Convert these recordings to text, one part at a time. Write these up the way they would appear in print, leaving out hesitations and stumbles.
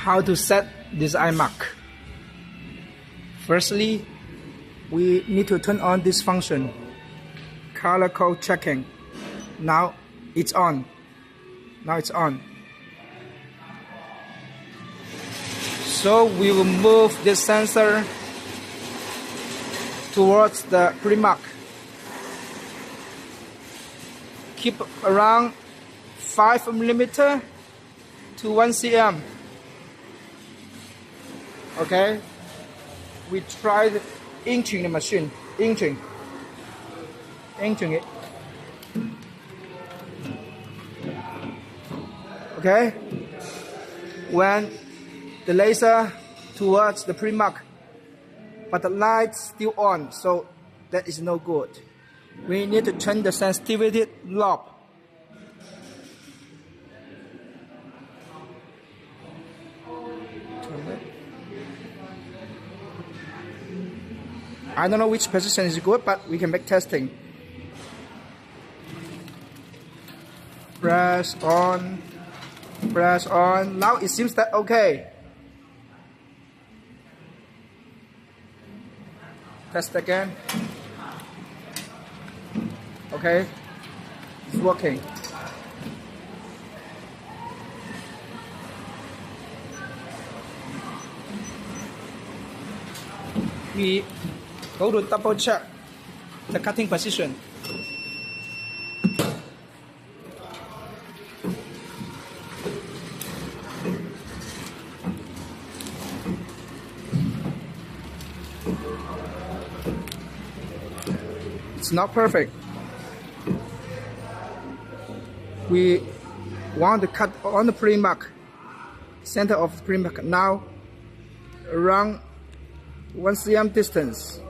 how to set this eye mark. Firstly, we need to turn on this function, color code checking. Now it's on. Now it's on. So we will move this sensor towards the pre-mark. Keep around 5 mm to 1 cm. Okay? We tried inching the machine. Inching it. Okay? When the laser towards the pre-mark, but the light's still on, so that is no good. We need to turn the sensitivity knob. Turn it. I don't know which position is good, but we can make testing. Press on. Press on. Now it seems that okay. Test again. Okay, it's working. We go to double check the cutting position. It's not perfect. We want to cut on the pre-mark, center of the pre-mark. Now around 1 cm distance.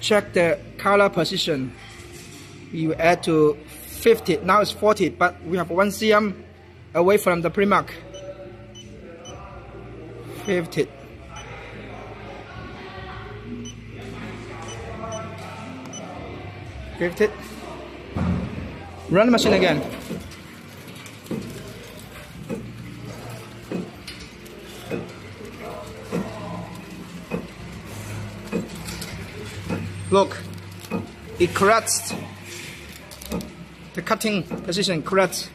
Check the color position. We will add to 50. Now it's 40, but we have 1 cm away from the pre-mark. 50. Run the machine again. Look, it corrects the cutting position, corrects.